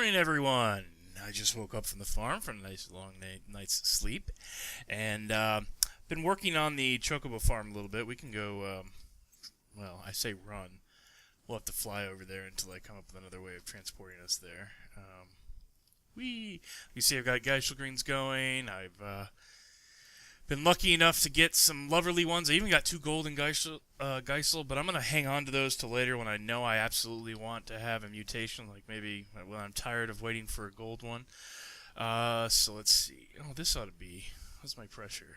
morning, everyone. I just woke up from the farm from a nice long night's sleep, and been working on the chocobo farm a little bit. We can go, well, I say run. We'll have to fly over there until I come up with another way of transporting us there. You see I've got Geisel greens going. I've been lucky enough to get some Loverly ones. I even got 2 golden Geisel, but I'm going to hang on to those till later when I know I absolutely want to have a mutation, like maybe when I'm tired of waiting for a gold one. So let's see. Oh, this ought to be... What's my pressure?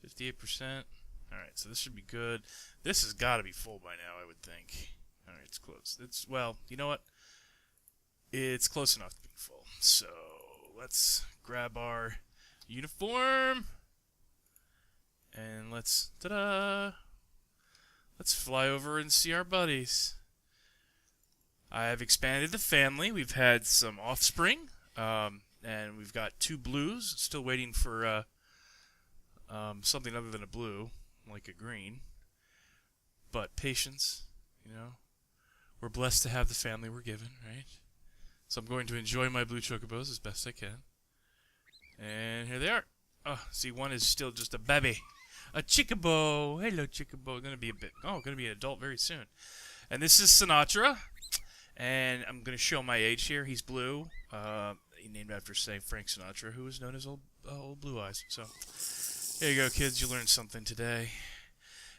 58%? Alright, so this should be good. This has got to be full by now, I would think. Alright, it's close. Well, you know what? It's close enough to be full. So, let's grab our uniform. And let's fly over and see our buddies. I have expanded the family. We've had some offspring, and we've got 2 blues. Still waiting for something other than a blue, like a green. But patience, you know. We're blessed to have the family we're given, right? So I'm going to enjoy my blue chocobos as best I can. And here they are. Oh, see, one is still just a baby. A chickabo. Hello, chickabo. Gonna be gonna be an adult very soon. And this is Sinatra. And I'm gonna show my age here. He's blue. He named after, say, Frank Sinatra, who was known as Old Blue Eyes. So, here you go, kids. You learned something today.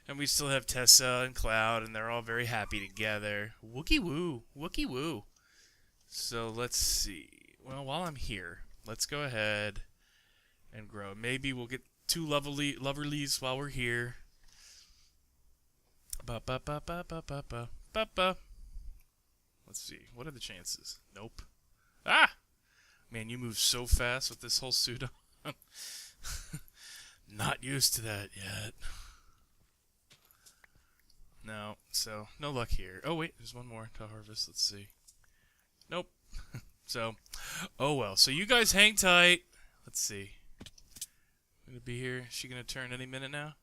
And we still have Tessa and Cloud, and they're all very happy together. Wookie woo. Wookie woo. So, let's see. Well, while I'm here, let's go ahead and grow. Maybe we'll get 2 Loverlies while we're here. Let's see. What are the chances? Nope. Ah! Man, you move so fast with this whole suit on. Not used to that yet. No, so no luck here. Oh, wait, there's one more to harvest. Let's see. Nope. So, oh well. So you guys hang tight. Let's see. Gonna be here. Is she gonna turn any minute now?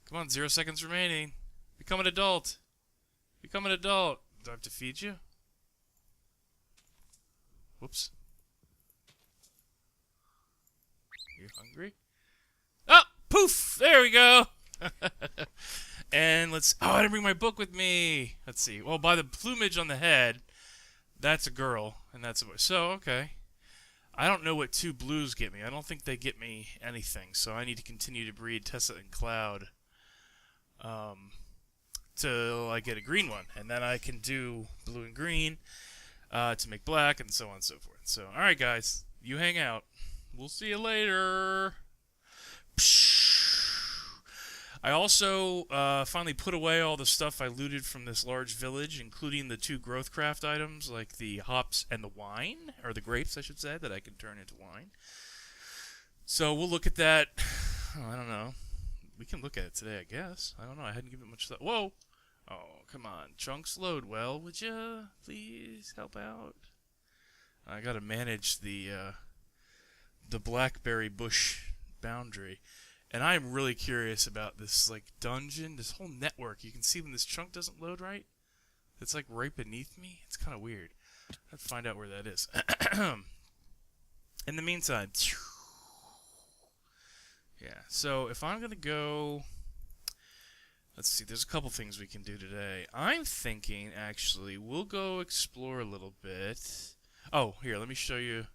Come on, 0 seconds remaining. Become an adult. Become an adult. Do I have to feed you? Whoops. You hungry? Oh, poof! There we go. And let's... Oh, I didn't bring my book with me. Let's see. Well, by the plumage on the head, that's a girl, and that's a boy. So, okay. I don't know what 2 blues get me. I don't think they get me anything, so I need to continue to breed Tessa and Cloud till I get a green one. And then I can do blue and green to make black, and so on and so forth. So, alright guys, you hang out. We'll see you later. I also finally put away all the stuff I looted from this large village, including the 2 growth craft items, like the hops and the wine, or the grapes, I should say, that I can turn into wine. So we'll look at that. Oh, I don't know. We can look at it today, I guess. I don't know. I hadn't given it much thought. Whoa! Oh, come on. Chunks load well. Would you please help out? I gotta manage the blackberry bush boundary. And I'm really curious about this, like, dungeon, this whole network. You can see when this chunk doesn't load right. It's, like, right beneath me. It's kind of weird. I'll find out where that is. In the meantime, yeah, so if I'm going to go... Let's see, there's a couple things we can do today. I'm thinking, actually, we'll go explore a little bit. Oh, here, let me show you...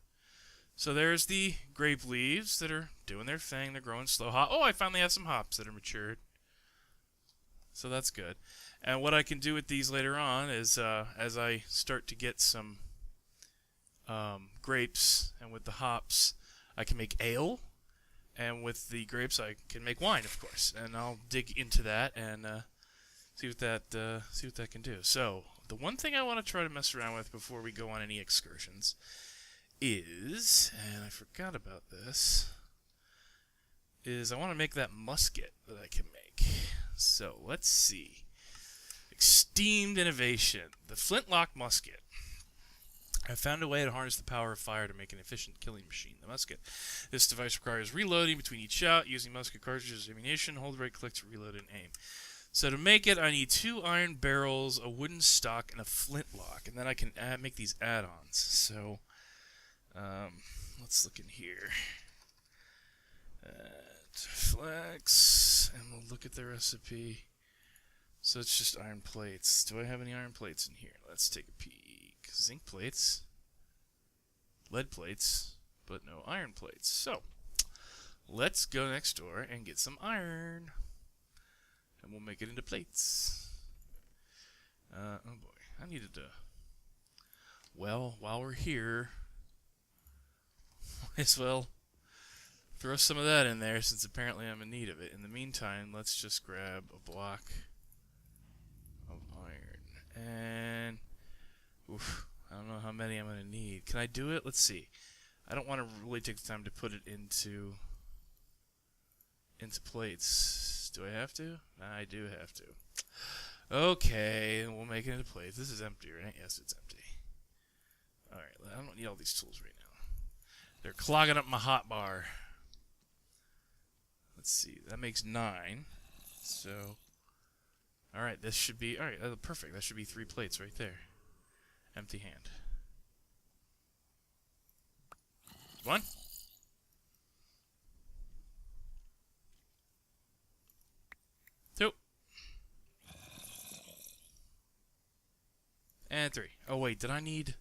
So there's the grape leaves that are doing their thing. They're growing slow. Oh, I finally have some hops that are matured. So that's good. And what I can do with these later on is, as I start to get some grapes, and with the hops, I can make ale. And with the grapes, I can make wine, of course. And I'll dig into that and see what that can do. So the one thing I want to try to mess around with before we go on any excursions is, and I forgot about this, is I want to make that musket that I can make. So, let's see. Esteemed innovation. The flintlock musket. I found a way to harness the power of fire to make an efficient killing machine, the musket. This device requires reloading between each shot, using musket cartridges as ammunition. Hold right click to reload and aim. So to make it, I need 2 iron barrels, a wooden stock, and a flintlock. And then I can make these add-ons. So let's look in here. Flex, and we'll look at the recipe. So it's just iron plates. Do I have any iron plates in here? Let's take a peek. Zinc plates, lead plates, but no iron plates. So let's go next door and get some iron, and we'll make it into plates. Oh boy, I needed to. Well, while we're here, might as well throw some of that in there, since apparently I'm in need of it. In the meantime, let's just grab a block of iron. And oof, I don't know how many I'm going to need. Can I do it? Let's see. I don't want to really take the time to put it into plates. Do I have to? Nah, I do have to. Okay, we'll make it into plates. This is empty, right? Yes, it's empty. Alright, I don't need all these tools right now. They're clogging up my hot bar. Let's see, that makes 9. So, alright, this should be, alright, perfect. That should be 3 plates right there. Empty hand. 1. 2. And 3. Oh wait, did I need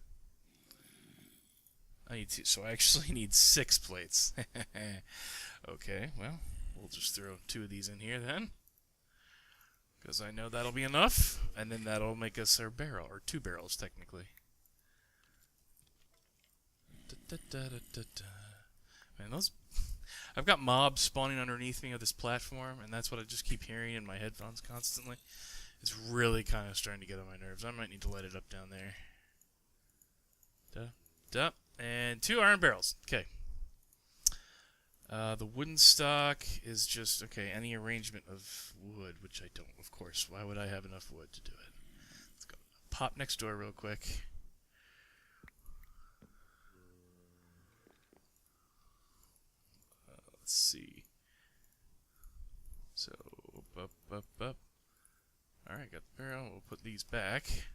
2, so I actually need 6 plates. Okay, well, we'll just throw 2 of these in here then, because I know that'll be enough, and then that'll make us our barrel, or 2 barrels technically. Man, those, I've got mobs spawning underneath me of this platform, and that's what I just keep hearing in my headphones constantly. It's really kind of starting to get on my nerves. I might need to light it up down there. And 2 iron barrels. Okay. The wooden stock is just, okay, any arrangement of wood, which I don't, of course. Why would I have enough wood to do it? Let's go pop next door real quick. Let's see. So, up. Alright, got the barrel. We'll put these back.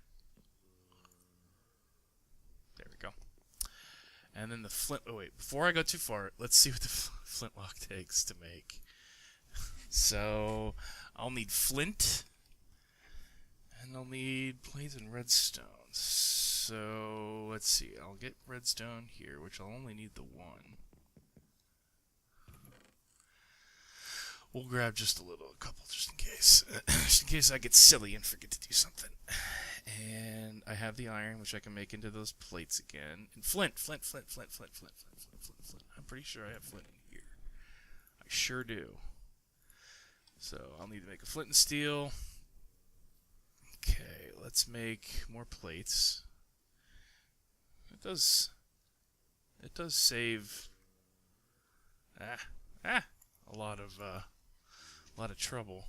There we go. And then the flint. Oh wait, before I go too far, let's see what the flintlock takes to make. So I'll need flint, and I'll need plates and redstone. So let's see. I'll get redstone here, which I'll only need the 1. We'll grab just a couple, just in case, just in case I get silly and forget to do something. And I have the iron, which I can make into those plates again. And flint. I'm pretty sure I have flint in here. I sure do. So I'll need to make a flint and steel. Okay, let's make more plates. It does save a lot of trouble.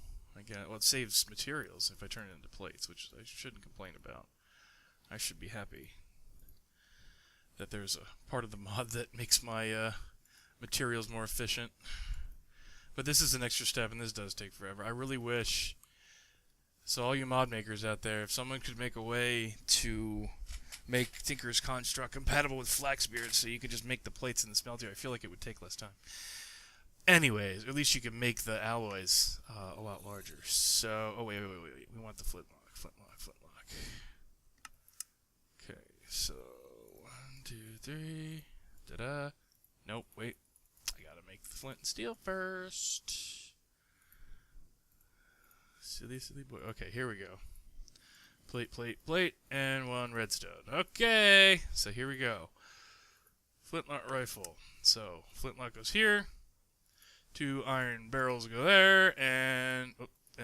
Well, it saves materials if I turn it into plates, which I shouldn't complain about. I should be happy that there's a part of the mod that makes my materials more efficient. But this is an extra step, and this does take forever. I really wish, so all you mod makers out there, if someone could make a way to make Tinker's Construct compatible with Flaxbeard so you could just make the plates in the smelter, I feel like it would take less time. Anyways, at least you can make the alloys a lot larger. So, oh wait. We want the flintlock. Okay, so 1, 2, 3. Da-da. Nope, wait. I gotta make the flint and steel first. Silly boy. Okay, here we go. Plate, and 1 redstone. Okay, so here we go. Flintlock rifle. So, flintlock goes here. 2 iron barrels go there, and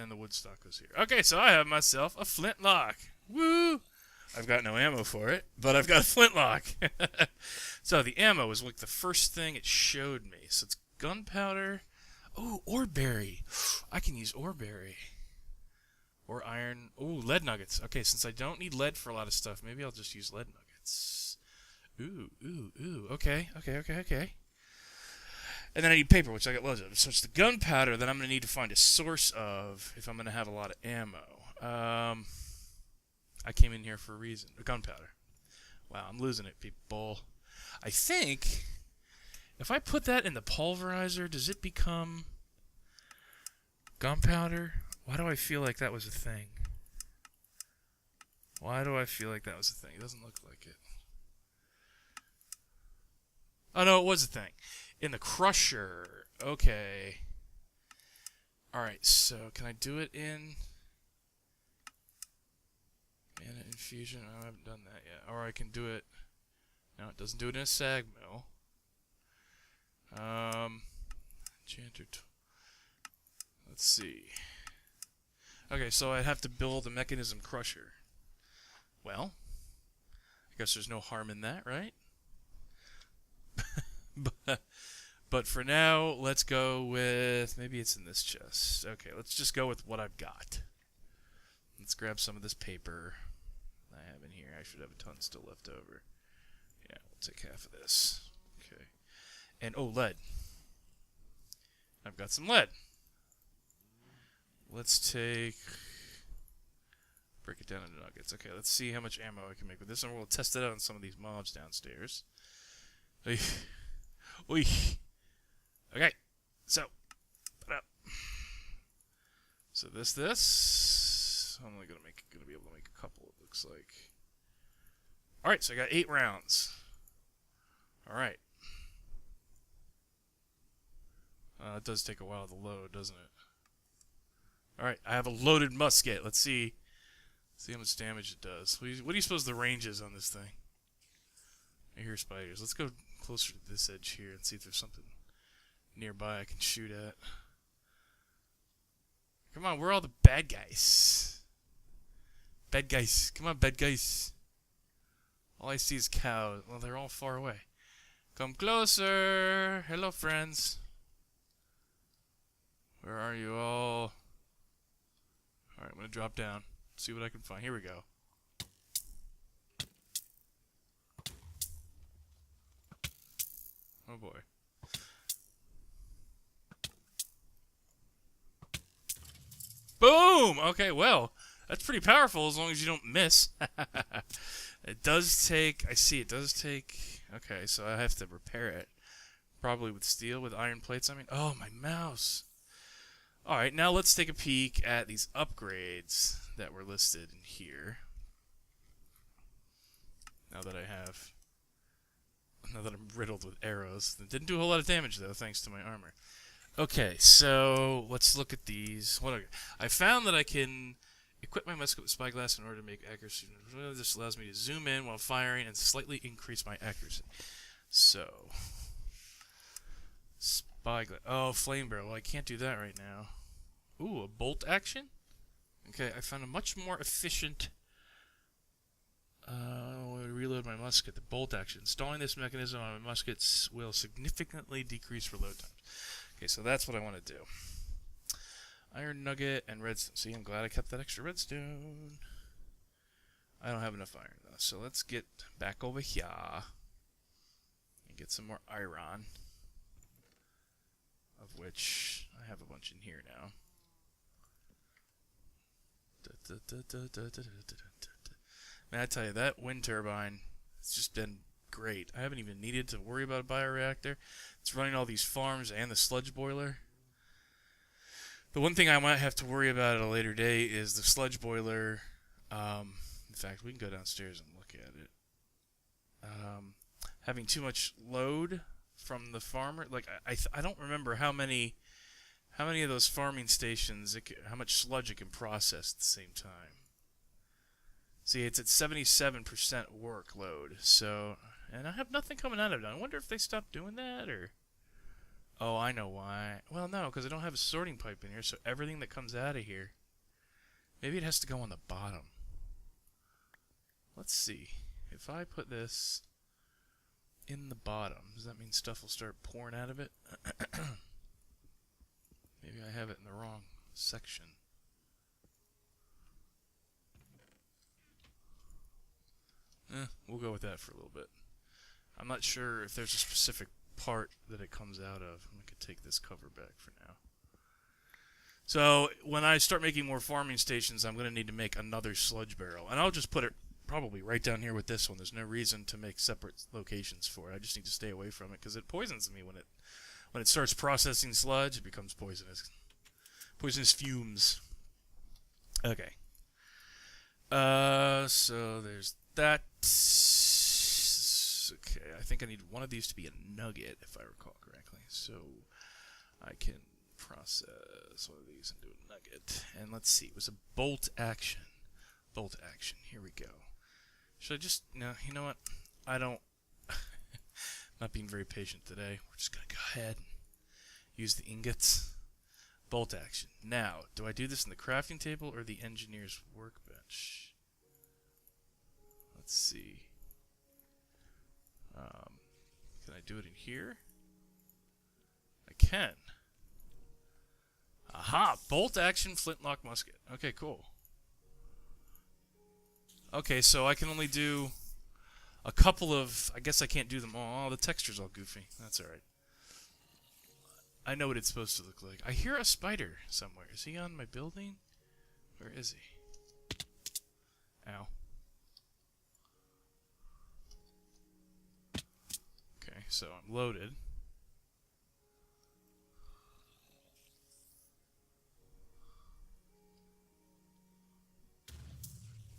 the wood stock goes here. Okay, so I have myself a flintlock. Woo! I've got no ammo for it, but I've got a flintlock. So the ammo was like the first thing it showed me. So it's gunpowder. Oh, ore berry. I can use ore berry. Or iron. Oh, lead nuggets. Okay, since I don't need lead for a lot of stuff, maybe I'll just use lead nuggets. Ooh. Okay. And then I need paper, which I got loads of. So it's the gunpowder that I'm going to need to find a source of if I'm going to have a lot of ammo. I came in here for a reason. Gunpowder. Wow, I'm losing it, people. I think if I put that in the pulverizer, does it become gunpowder? Why do I feel like that was a thing? Why do I feel like that was a thing? It doesn't look like it. Oh, no, it was a thing. In the crusher. Okay. Alright, so can I do it in mana infusion? Oh, I haven't done that yet. Or I can do it... No, it doesn't do it in a sag mill. Let's see. Okay, so I'd have to build a mechanism crusher. Well, I guess there's no harm in that, right? But for now, let's go with... Maybe it's in this chest. Okay, let's just go with what I've got. Let's grab some of this paper I have in here. I should have a ton still left over. Yeah, we'll take half of this. Okay. And, oh, lead. I've got some lead. Let's take... Break it down into nuggets. Okay, let's see how much ammo I can make with this, and we'll test it out on some of these mobs downstairs. Oy. Oy. Okay, so, put up. So this. I'm only gonna be able to make a couple. It looks like. All right, so I got 8 rounds. All right. It does take a while to load, doesn't it? All right, I have a loaded musket. Let's see how much damage it does. What do you suppose the range is on this thing? I hear spiders. Let's go closer to this edge here and see if there's something nearby I can shoot at. Come on, where are all the bad guys? Bad guys. Come on, bad guys. All I see is cows. Well, they're all far away. Come closer. Hello, friends. Where are you all? Alright, I'm going to drop down. See what I can find. Here we go. Oh boy. Boom! Okay, well, that's pretty powerful as long as you don't miss. It does take... I see, it does take... Okay, so I have to repair it. Probably with steel, with iron plates, I mean. Oh, my mouse. Alright, now let's take a peek at these upgrades that were listed in here. Now that I'm riddled with arrows. It didn't do a whole lot of damage, though, thanks to my armor. Okay, so let's look at these. I found that I can equip my musket with spyglass in order to make accuracy. This allows me to zoom in while firing and slightly increase my accuracy. So, spyglass. Oh, flame barrel. Well, I can't do that right now. Ooh, a bolt action? Okay, I found a much more efficient... reload my musket. The bolt action. Installing this mechanism on my muskets will significantly decrease reload times. Okay, so that's what I want to do. Iron nugget and redstone. See, I'm glad I kept that extra redstone. I don't have enough iron, though. So let's get back over here and get some more iron. Of which I have a bunch in here now. Man, I tell you, that wind turbine, it's just been great. I haven't even needed to worry about a bioreactor. It's running all these farms and the sludge boiler. The one thing I might have to worry about at a later day is the sludge boiler. In fact, we can go downstairs and look at it. Having too much load from the farmer. Like, I don't remember how many of those farming stations, how much sludge it can process at the same time. See, it's at 77% workload, so... And I have nothing coming out of it. I wonder if they stopped doing that, or... Oh, I know why. Well, no, because I don't have a sorting pipe in here, so everything that comes out of here... Maybe it has to go on the bottom. Let's see. If I put this in the bottom, does that mean stuff will start pouring out of it? Maybe I have it in the wrong section. We'll go with that for a little bit. I'm not sure if there's a specific part that it comes out of. I'm going to take this cover back for now. So when I start making more farming stations, I'm going to need to make another sludge barrel. And I'll just put it probably right down here with this one. There's no reason to make separate locations for it. I just need to stay away from it because it poisons me when it starts processing sludge. It becomes poisonous. Poisonous fumes. Okay. So there's that. Okay, I think I need one of these to be a nugget, if I recall correctly. So I can process one of these into a nugget. And let's see, it was a bolt action. Bolt action, here we go. Should I just, no, you know what? I don't, not being very patient today. We're just going to go ahead and use the ingots. Bolt action. Now, do I do this in the crafting table or the engineer's workbench? Let's see. Can I do it in here? I can. Aha! Bolt action flintlock musket. Okay, cool. Okay, so I can only do a couple of... I guess I can't do them all. Oh, the texture's all goofy. That's alright. I know what it's supposed to look like. I hear a spider somewhere. Is he on my building? Where is he? Ow. Okay, so I'm loaded.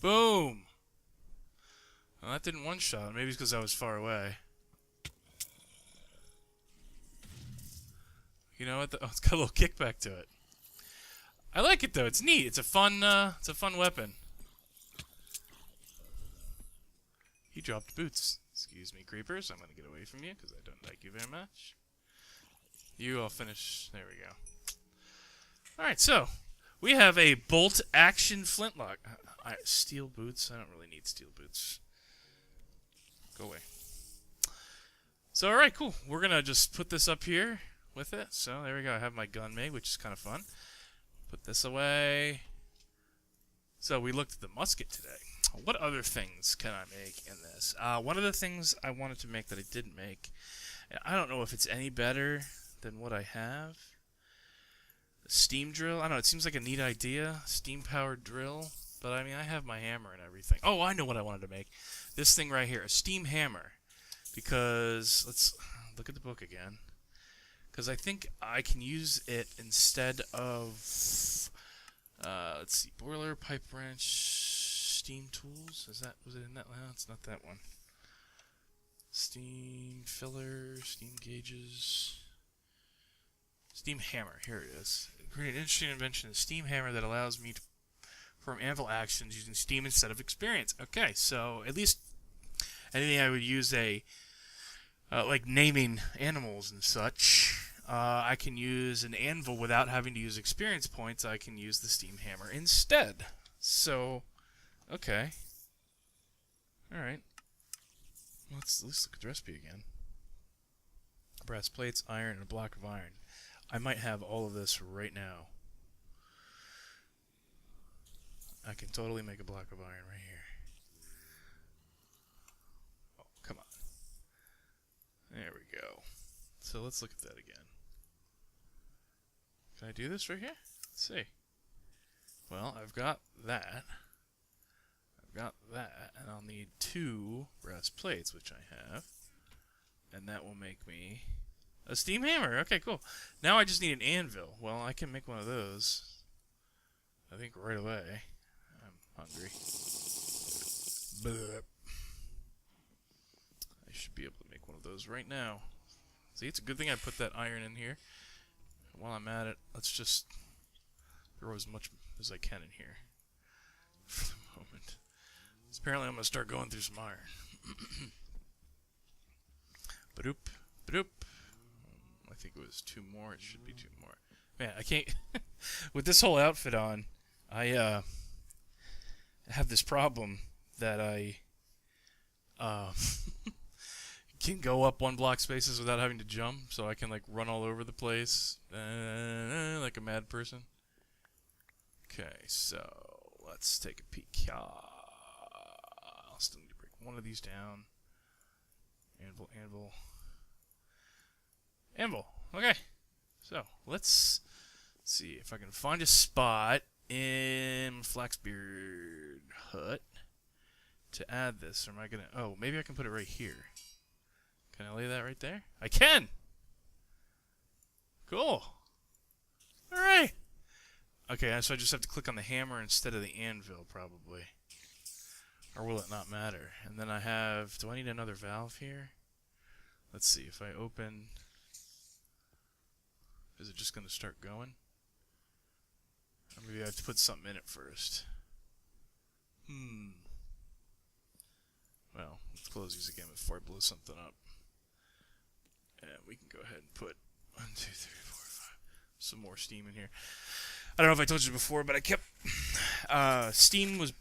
Boom! Well, that didn't one-shot. Maybe it's because I was far away. You know what? Oh, it's got a little kickback to it. I like it though. It's neat. It's a fun weapon. He dropped boots. Excuse me, creepers. I'm gonna get away from you because I don't like you very much. You all finish. There we go. All right, so we have a bolt action flintlock. Steel boots. I don't really need steel boots. Go away. So all right, cool. We're gonna just put this up here with it. So there we go. I have my gun made, which is kind of fun. Put this away. So we looked at the musket today. What other things can I make in this? One of the things I wanted to make that I didn't make, and I don't know if it's any better than what I have. A steam drill. I don't know. It seems like a neat idea. Steam-powered drill. But I mean, I have my hammer and everything. Oh, I know what I wanted to make. This thing right here, a steam hammer. Because let's look at the book again. Because I think I can use it instead of, let's see, boiler, pipe wrench, steam tools. Was it in that? Well, it's not that one. Steam filler, steam gauges, steam hammer. Here it is. Create an interesting invention, a steam hammer that allows me to perform anvil actions using steam instead of experience. Okay, so at least anything I would use like naming animals and such. I can use an anvil without having to use experience points. I can use the steam hammer instead. So, okay. Alright. Let's look at the recipe again. Brass plates, iron, and a block of iron. I might have all of this right now. I can totally make a block of iron right here. Oh, come on. There we go. So let's look at that again. Can I do this right here? Let's see. Well, I've got that. I've got that, and I'll need 2 brass plates, which I have. And that will make me a steam hammer. Okay, cool. Now I just need an anvil. Well, I can make one of those. I think right away. I'm hungry. Bleh. I should be able to make one of those right now. See, it's a good thing I put that iron in here. While I'm at it, let's just throw as much as I can in here for the moment. So apparently I'm going to start going through some iron. Badoop, badoop. I think it was 2 more. It should be 2 more. Man, I can't... With this whole outfit on, I have this problem that I can go up 1 block spaces without having to jump, so I can like run all over the place like a mad person. Okay, so let's take a peek. I'll still need to break one of these down. Anvil, anvil. Anvil. Okay. So, let's see if I can find a spot in Flaxbeard Hut to add this. Or am I going to... Oh, maybe I can put it right here. Can I lay that right there? I can! Cool. Alright. Okay, so I just have to click on the hammer instead of the anvil, probably. Or will it not matter? And then I have... Do I need another valve here? Let's see. If I open... Is it just going to start going? Or maybe I have to put something in it first. Well, let's close these again before I blow something up. And we can go ahead and put 1, 2, 3, 4, 5. Some more steam in here. I don't know if I told you before, but I kept steam was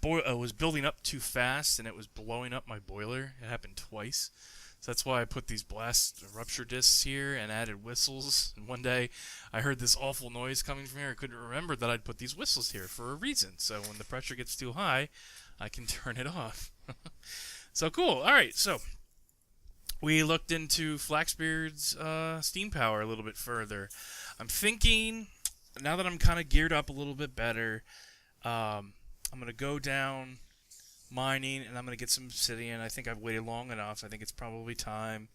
building up too fast, and it was blowing up my boiler. It happened twice, so that's why I put these blast rupture discs here and added whistles. And one day, I heard this awful noise coming from here. I couldn't remember that I'd put these whistles here for a reason. So when the pressure gets too high, I can turn it off. So cool. All right, so we looked into Flaxbeard's steam power a little bit further. I'm thinking, now that I'm kind of geared up a little bit better, I'm going to go down mining and I'm going to get some obsidian. I think I've waited long enough. I think it's probably time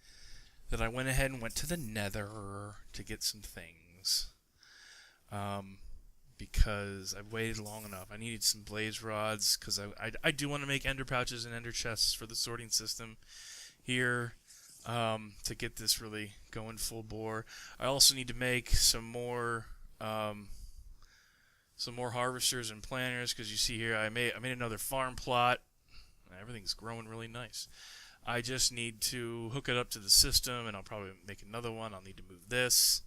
that I went ahead and went to the nether to get some things. Because I've waited long enough. I needed some blaze rods because I do want to make ender pouches and ender chests for the sorting system here. To get this really going full bore. I also need to make some more harvesters and planters, because you see here I made another farm plot. Everything's growing really nice. I just need to hook it up to the system, and I'll probably make another one. I'll need to move this.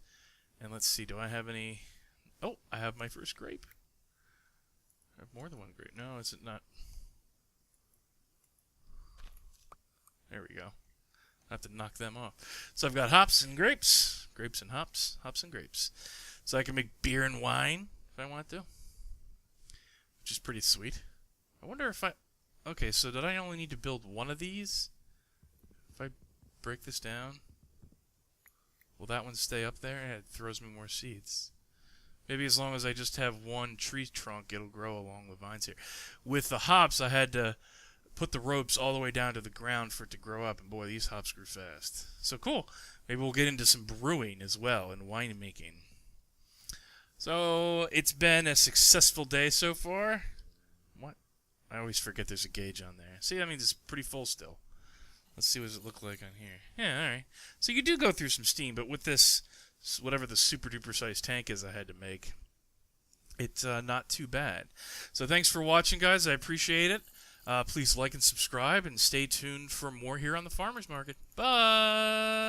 And let's see, do I have any... Oh, I have my first grape. I have more than one grape. No, is it not? There we go. I have to knock them off. So I've got hops and grapes. Grapes and hops. Hops and grapes. So I can make beer and wine if I want to. Which is pretty sweet. I wonder if I... Okay, so did I only need to build one of these? If I break this down, will that one stay up there? It throws me more seeds. Maybe as long as I just have one tree trunk, it'll grow along the vines here. With the hops, I had to put the ropes all the way down to the ground for it to grow up, and boy, these hops grew fast. So cool. Maybe we'll get into some brewing as well and winemaking. So it's been a successful day so far. What? I always forget there's a gauge on there. See, that means it's pretty full still. Let's see what does it look like on here. Yeah, all right. So you do go through some steam, but with this, whatever the super duper size tank is I had to make, it's not too bad. So thanks for watching, guys. I appreciate it. Please like and subscribe, and stay tuned for more here on the Farmer's Market. Bye!